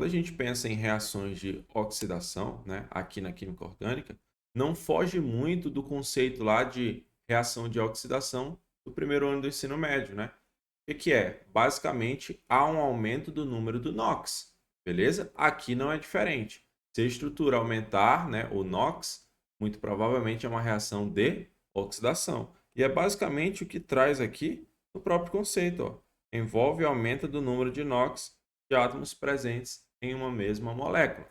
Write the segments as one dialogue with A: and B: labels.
A: Quando a gente pensa em reações de oxidação, né, aqui na química orgânica, não foge muito do conceito lá de reação de oxidação do primeiro ano do ensino médio, né? O que é? Basicamente, há um aumento do número do NOx, beleza? Aqui não é diferente. Se a estrutura aumentar, né, o NOx, muito provavelmente é uma reação de oxidação. E é basicamente o que traz aqui no próprio conceito, ó. Envolve aumento do número de NOx de átomos presentes em uma mesma molécula.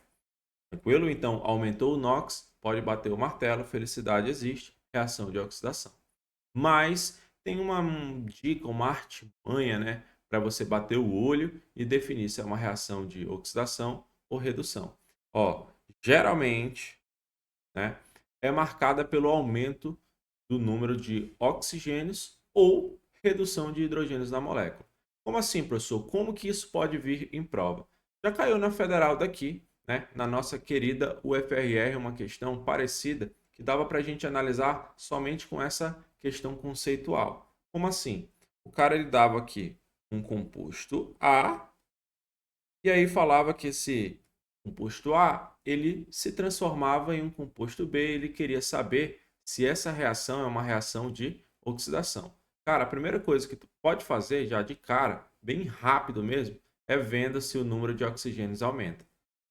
A: Tranquilo? Então, aumentou o NOx, pode bater o martelo, felicidade existe, reação de oxidação. Mas tem uma dica, uma artimanha, né, para você bater o olho e definir se é uma reação de oxidação ou redução. Ó, geralmente, né, é marcada pelo aumento do número de oxigênios ou redução de hidrogênios na molécula. Como assim, professor? Como que isso pode vir em prova? Já caiu na federal daqui, né, na nossa querida UFRR, uma questão parecida que dava para a gente analisar somente com essa questão conceitual. Como assim? O cara ele dava aqui um composto A e aí falava que esse composto A ele se transformava em um composto B. Ele queria saber se essa reação é uma reação de oxidação. Cara, a primeira coisa que tu pode fazer já de cara, bem rápido mesmo, é vendo se o número de oxigênios aumenta.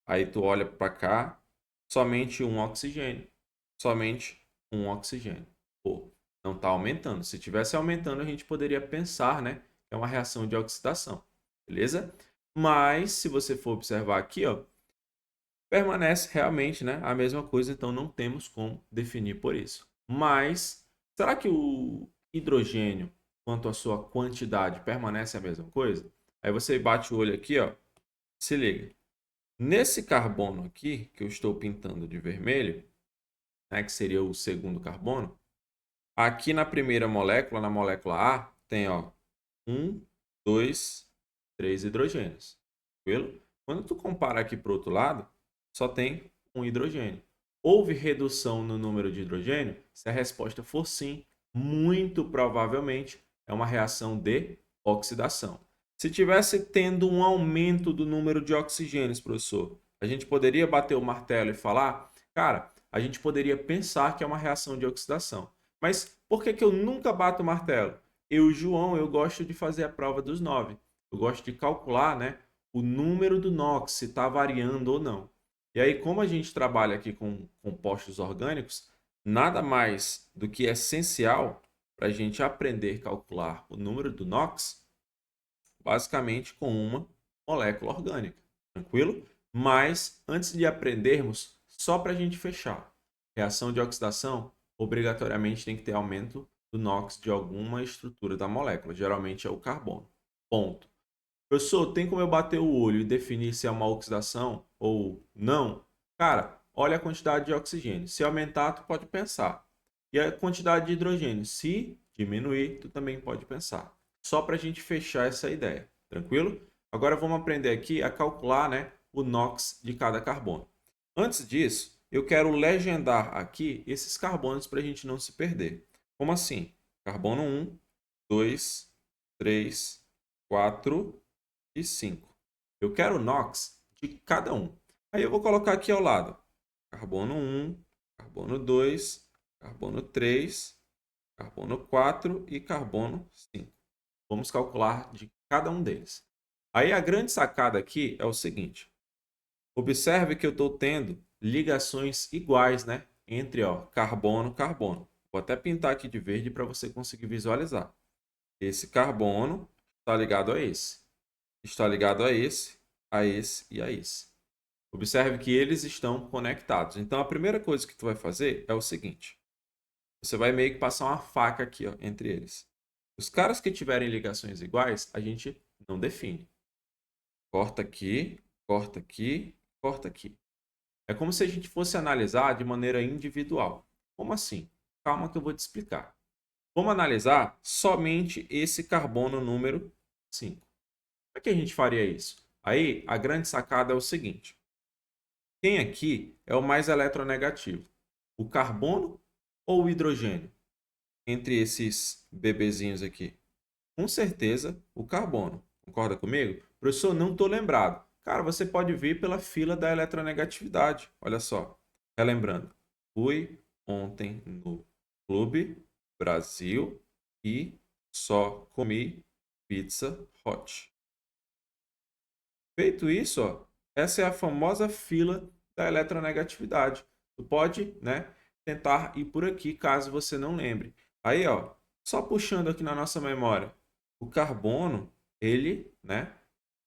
A: Aí tu olha para cá, somente um oxigênio, somente um oxigênio. Pô, não está aumentando. Se tivesse aumentando, a gente poderia pensar, né, que é uma reação de oxidação, beleza? Mas se você for observar aqui, ó, permanece realmente, né, a mesma coisa, então não temos como definir por isso. Mas será que o hidrogênio, quanto à sua quantidade, permanece a mesma coisa? Aí você bate o olho aqui, ó, se liga. Nesse carbono aqui, que eu estou pintando de vermelho, né, que seria o segundo carbono, aqui na primeira molécula, na molécula A, tem ó, 1, 2, 3 hidrogênios. Tranquilo? Quando tu compara aqui para o outro lado, só tem um hidrogênio. Houve redução no número de hidrogênio? Se a resposta for sim, muito provavelmente é uma reação de oxidação. Se tivesse tendo um aumento do número de oxigênios, professor, a gente poderia bater o martelo e falar, cara, a gente poderia pensar que é uma reação de oxidação. Mas por que eu nunca bato o martelo? Eu, João, eu gosto de fazer a prova dos 9. Eu gosto de calcular, né, o número do NOx, se está variando ou não. E aí, como a gente trabalha aqui com compostos orgânicos, nada mais do que essencial para a gente aprender a calcular o número do NOx, basicamente com uma molécula orgânica. Tranquilo? Mas, antes de aprendermos, só para a gente fechar, reação de oxidação obrigatoriamente tem que ter aumento do NOx de alguma estrutura da molécula, geralmente é o carbono. Ponto. Professor, tem como eu bater o olho e definir se é uma oxidação ou não? Cara, olha a quantidade de oxigênio. Se aumentar, tu pode pensar. E a quantidade de hidrogênio. Se diminuir, tu também pode pensar. Só para a gente fechar essa ideia. Tranquilo? Agora vamos aprender aqui a calcular, né, o NOx de cada carbono. Antes disso, eu quero legendar aqui esses carbonos para a gente não se perder. Como assim? Carbono 1, 2, 3, 4 e 5. Eu quero o NOx de cada um. Aí eu vou colocar aqui ao lado. Carbono 1, carbono 2, carbono 3, carbono 4 e carbono 5. Vamos calcular de cada um deles. Aí a grande sacada aqui é o seguinte. Observe que eu estou tendo ligações iguais, né, entre ó, carbono e carbono. Vou até pintar aqui de verde para você conseguir visualizar. Esse carbono está ligado a esse. Está ligado a esse e a esse. Observe que eles estão conectados. Então, a primeira coisa que tu vai fazer é o seguinte. Você vai meio que passar uma faca aqui ó, entre eles. Os caras que tiverem ligações iguais, a gente não define. Corta aqui, corta aqui, corta aqui. É como se a gente fosse analisar de maneira individual. Como assim? Calma que eu vou te explicar. Vamos analisar somente esse carbono número 5. Como é que a gente faria isso? Aí, a grande sacada é o seguinte. Quem aqui é o mais eletronegativo? O carbono ou o hidrogênio? Entre esses bebezinhos aqui. Com certeza, o carbono. Concorda comigo? Professor, não estou lembrado. Cara, você pode vir pela fila da eletronegatividade. Olha só, relembrando, fui ontem no Clube Brasil e só comi pizza hot. Feito isso, ó, essa é a famosa fila da eletronegatividade. Tu pode, né, tentar ir por aqui caso você não lembre. Aí, ó, só puxando aqui na nossa memória, o carbono, ele, né,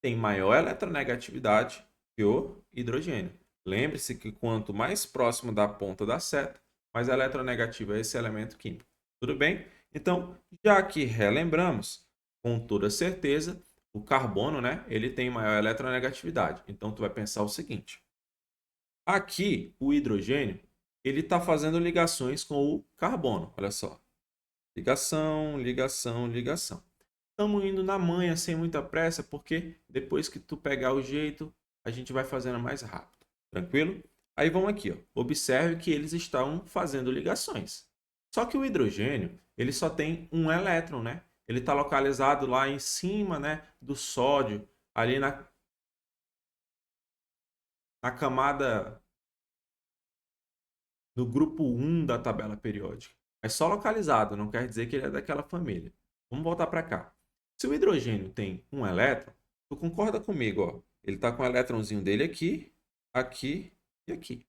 A: tem maior eletronegatividade que o hidrogênio. Lembre-se que quanto mais próximo da ponta da seta, mais eletronegativo é esse elemento químico. Tudo bem? Então, já que relembramos, com toda certeza, o carbono, né, ele tem maior eletronegatividade. Então, tu vai pensar o seguinte. Aqui, o hidrogênio, ele está fazendo ligações com o carbono. Olha só. Ligação, ligação, ligação. Estamos indo na manha sem muita pressa, porque depois que tu pegar o jeito, a gente vai fazendo mais rápido. Tranquilo? Aí vamos aqui, ó. Observe que eles estão fazendo ligações. Só que o hidrogênio, ele só tem um elétron, né? Ele está localizado lá em cima, né, do sódio, ali na camada, no grupo 1 da tabela periódica. É só localizado, não quer dizer que ele é daquela família. Vamos voltar para cá. Se o hidrogênio tem um elétron, tu concorda comigo, ó? Ele está com o elétronzinho dele aqui, aqui e aqui.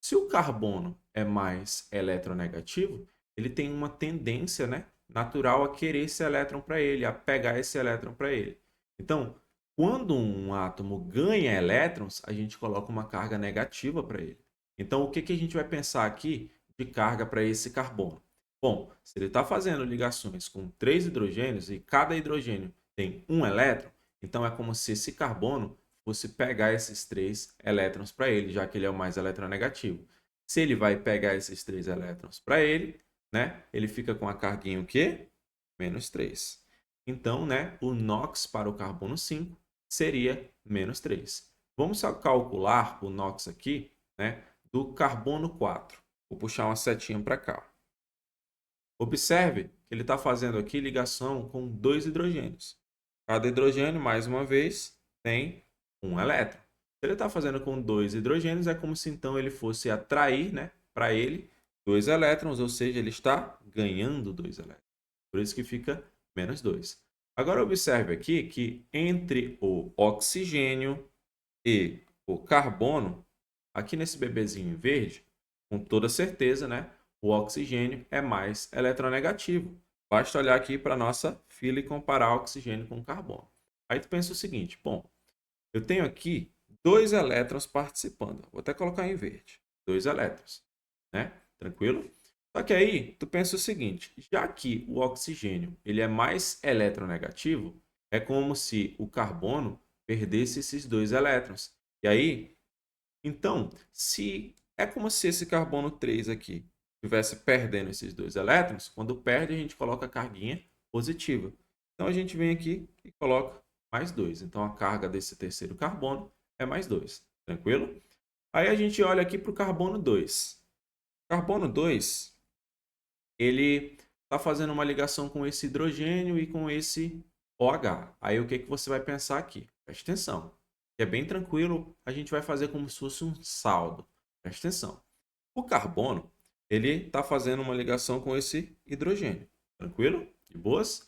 A: Se o carbono é mais eletronegativo, ele tem uma tendência, né, natural a querer esse elétron para ele, a pegar esse elétron para ele. Então, quando um átomo ganha elétrons, a gente coloca uma carga negativa para ele. Então, o que a gente vai pensar aqui de carga para esse carbono? Bom, se ele está fazendo ligações com 3 hidrogênios e cada hidrogênio tem um elétron, então é como se esse carbono fosse pegar esses 3 elétrons para ele, já que ele é o mais eletronegativo. Se ele vai pegar esses 3 elétrons para ele, né, ele fica com a carguinha o quê? Menos 3. Então, né, o NOx para o carbono 5 seria menos 3. Vamos só calcular o NOx aqui, né, do carbono 4. Vou puxar uma setinha para cá. Observe que ele está fazendo aqui ligação com 2 hidrogênios. Cada hidrogênio, mais uma vez, tem um elétron. Se ele está fazendo com 2 hidrogênios, é como se então ele fosse atrair, né, para ele 2 elétrons, ou seja, ele está ganhando 2 elétrons. Por isso que fica menos 2. Agora observe aqui que entre o oxigênio e o carbono, aqui nesse bebezinho verde, com toda certeza, né, o oxigênio é mais eletronegativo. Basta olhar aqui para a nossa fila e comparar oxigênio com carbono. Aí tu pensa o seguinte, bom, eu tenho aqui 2 elétrons participando. Vou até colocar em verde. 2 elétrons, né? Tranquilo? Só que aí tu pensa o seguinte, já que o oxigênio ele é mais eletronegativo, é como se o carbono perdesse esses 2 elétrons. E aí, então, se é como se esse carbono 3 aqui estivesse perdendo esses 2 elétrons, quando perde a gente coloca a carguinha positiva. Então a gente vem aqui e coloca mais 2. Então a carga desse terceiro carbono é mais 2. Tranquilo? Aí a gente olha aqui para o carbono 2. Carbono 2, ele está fazendo uma ligação com esse hidrogênio e com esse OH. Aí o que você vai pensar aqui? Preste atenção. É bem tranquilo, a gente vai fazer como se fosse um saldo. Preste atenção. O carbono, ele está fazendo uma ligação com esse hidrogênio. Tranquilo? De boas?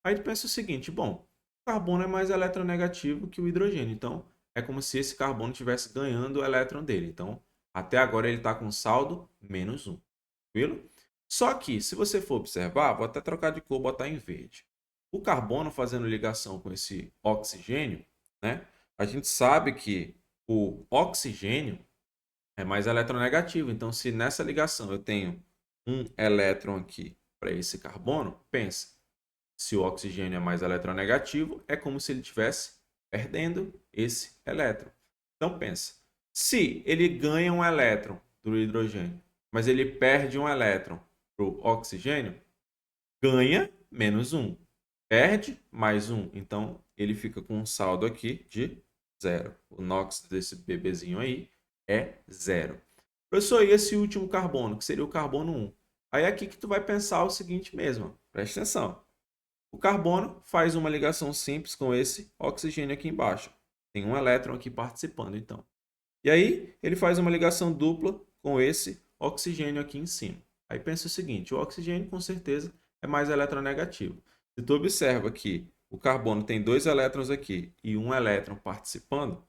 A: Aí tu pensa o seguinte, bom, o carbono é mais eletronegativo que o hidrogênio. Então, é como se esse carbono estivesse ganhando o elétron dele. Então, até agora ele está com saldo menos 1. Tranquilo? Só que, se você for observar, vou até trocar de cor, botar em verde. O carbono fazendo ligação com esse oxigênio, né? A gente sabe que o oxigênio é mais eletronegativo. Então, se nessa ligação eu tenho um elétron aqui para esse carbono, pensa, se o oxigênio é mais eletronegativo, é como se ele estivesse perdendo esse elétron. Então, pensa, se ele ganha um elétron do hidrogênio, mas ele perde um elétron para o oxigênio, ganha menos um, perde mais um. Então, ele fica com um saldo aqui de 0. O NOx desse bebezinho aí é 0. Professor, e esse último carbono, que seria o carbono 1? Aí é aqui que tu vai pensar o seguinte mesmo, presta atenção. O carbono faz uma ligação simples com esse oxigênio aqui embaixo. Tem um elétron aqui participando, então. E aí, ele faz uma ligação dupla com esse oxigênio aqui em cima. Aí pensa o seguinte, o oxigênio com certeza é mais eletronegativo. Se tu observa que o carbono tem 2 elétrons aqui e um elétron participando,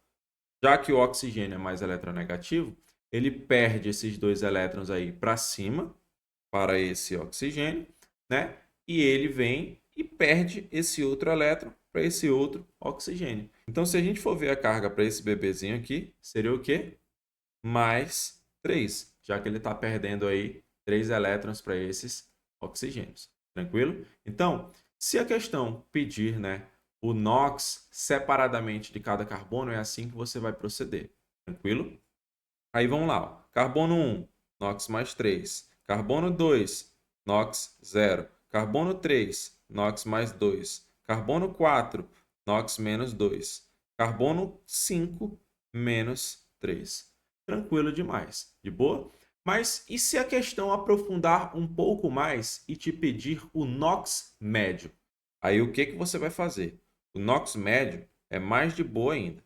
A: já que o oxigênio é mais eletronegativo, ele perde esses 2 elétrons aí para cima, para esse oxigênio, né? E ele vem e perde esse outro elétron para esse outro oxigênio. Então, se a gente for ver a carga para esse bebezinho aqui, seria o quê? Mais 3, já que ele está perdendo aí 3 elétrons para esses oxigênios. Tranquilo? Então, se a questão pedir, né, o NOx separadamente de cada carbono, é assim que você vai proceder. Tranquilo? Aí vamos lá. Ó. Carbono 1, NOx mais 3. Carbono 2, NOx 0. Carbono 3, NOx mais 2. Carbono 4, NOx menos 2. Carbono 5, menos 3. Tranquilo demais. De boa? Mas e se a questão aprofundar um pouco mais e te pedir o NOx médio? Aí o que você vai fazer? O NOx médio é mais de boa ainda.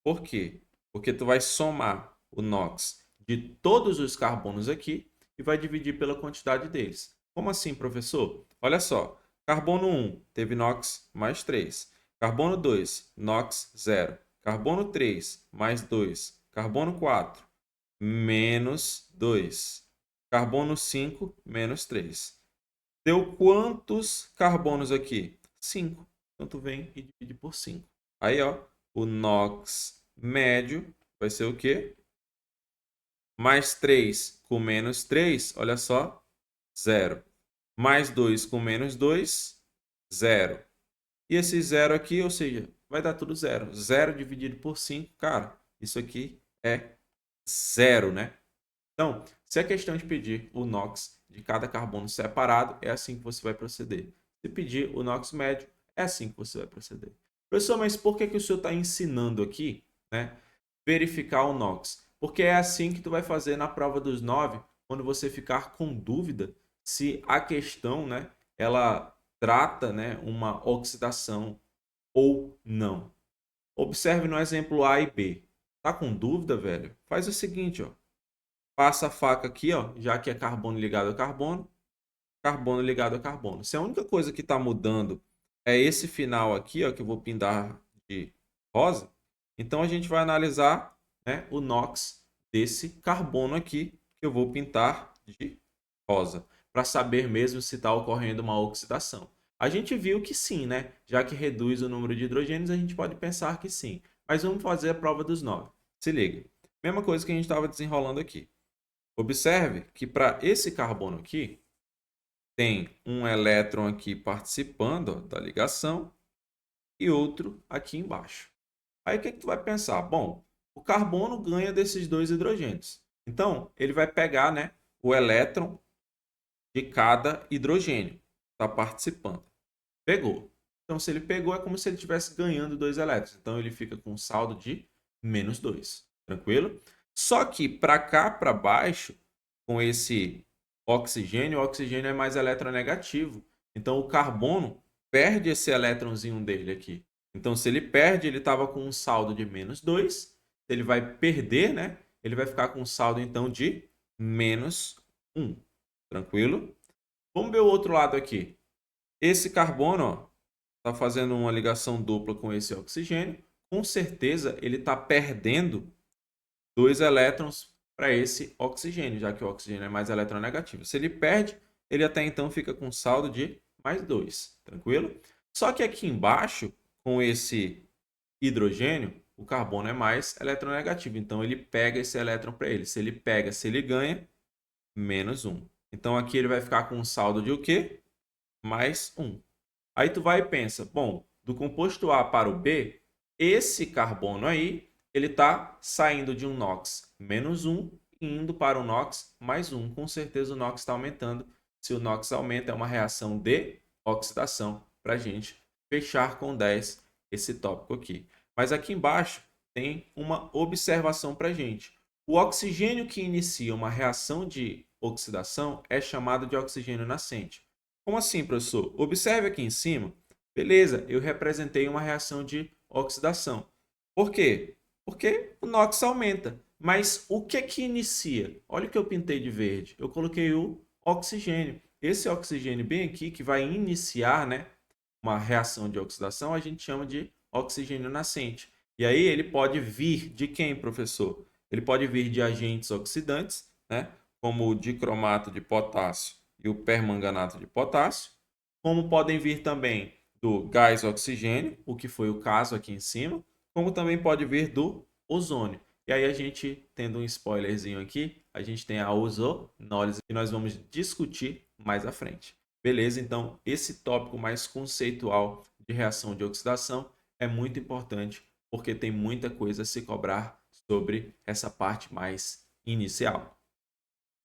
A: Por quê? Porque tu vai somar o NOx de todos os carbonos aqui e vai dividir pela quantidade deles. Como assim, professor? Olha só, carbono 1 teve NOx mais 3, carbono 2, NOx 0, carbono 3 mais 2, carbono 4 menos 2, carbono 5 menos 3. Deu quantos carbonos aqui? 5. Então tu vem e divide por 5. Aí, ó, o NOx médio vai ser o quê? Mais 3 com menos 3, olha só, 0. Mais 2 com menos 2, 0. E esse 0 aqui, ou seja, vai dar tudo 0. 0 dividido por 5, cara, isso aqui é 0, né? Então, se a questão de pedir o NOx de cada carbono separado, é assim que você vai proceder. Se pedir o NOx médio, é assim que você vai proceder. Professor, mas por que o senhor está ensinando aqui, né, verificar o NOx? Porque é assim que tu vai fazer na prova dos 9, quando você ficar com dúvida se a questão, né, ela trata, né, uma oxidação ou não. Observe no exemplo A e B. Tá com dúvida, velho? Faz o seguinte, ó. Passa a faca aqui, ó, já que é carbono ligado a carbono, carbono ligado a carbono. Se a única coisa que está mudando é esse final aqui, ó, que eu vou pintar de rosa, então a gente vai analisar, né, o NOx desse carbono aqui, que eu vou pintar de rosa, para saber mesmo se está ocorrendo uma oxidação. A gente viu que sim, né? Já que reduz o número de hidrogênios, a gente pode pensar que sim. Mas vamos fazer a prova dos 9. Se liga. Mesma coisa que a gente estava desenrolando aqui. Observe que para esse carbono aqui, tem um elétron aqui participando, ó, da ligação e outro aqui embaixo. Aí o que tu vai pensar? Bom, o carbono ganha desses 2 hidrogênios. Então, ele vai pegar, né, o elétron de cada hidrogênio que está participando. Pegou. Então, se ele pegou, é como se ele estivesse ganhando 2 elétrons. Então, ele fica com um saldo de menos 2. Tranquilo? Só que para cá, para baixo, com esse oxigênio, o oxigênio é mais eletronegativo. Então, o carbono perde esse elétronzinho dele aqui. Então, se ele perde, ele estava com um saldo de menos 2. Ele vai perder, né? Ele vai ficar com um saldo, então, de menos 1. Tranquilo? Vamos ver o outro lado aqui. Esse carbono está fazendo uma ligação dupla com esse oxigênio. Com certeza, ele está perdendo 2 elétrons para esse oxigênio, já que o oxigênio é mais eletronegativo. Se ele perde, ele até então fica com saldo de mais 2, tranquilo? Só que aqui embaixo, com esse hidrogênio, o carbono é mais eletronegativo. Então, ele pega esse elétron para ele. Se ele pega, se ele ganha, menos 1. Então, aqui ele vai ficar com um saldo de o quê? Mais 1. Aí tu vai e pensa, bom, do composto A para o B, esse carbono aí, ele está saindo de um NOx menos 1 e indo para o NOx mais 1. Com certeza o NOx está aumentando. Se o NOx aumenta, é uma reação de oxidação para a gente fechar com 10 esse tópico aqui. Mas aqui embaixo tem uma observação para a gente. O oxigênio que inicia uma reação de oxidação é chamado de oxigênio nascente. Como assim, professor? Observe aqui em cima. Beleza, eu representei uma reação de oxidação. Por quê? Porque o NOx aumenta. Mas o que é que inicia? Olha o que eu pintei de verde. Eu coloquei o oxigênio. Esse oxigênio bem aqui, que vai iniciar, né, uma reação de oxidação, a gente chama de oxigênio nascente. E aí ele pode vir de quem, professor? Ele pode vir de agentes oxidantes, né, como o dicromato de potássio e o permanganato de potássio, como podem vir também do gás oxigênio, o que foi o caso aqui em cima, como também pode vir do ozônio. E aí a gente, tendo um spoilerzinho aqui, a gente tem a ozonólise, que nós vamos discutir mais à frente. Beleza? Então, esse tópico mais conceitual de reação de oxidação é muito importante, porque tem muita coisa a se cobrar sobre essa parte mais inicial.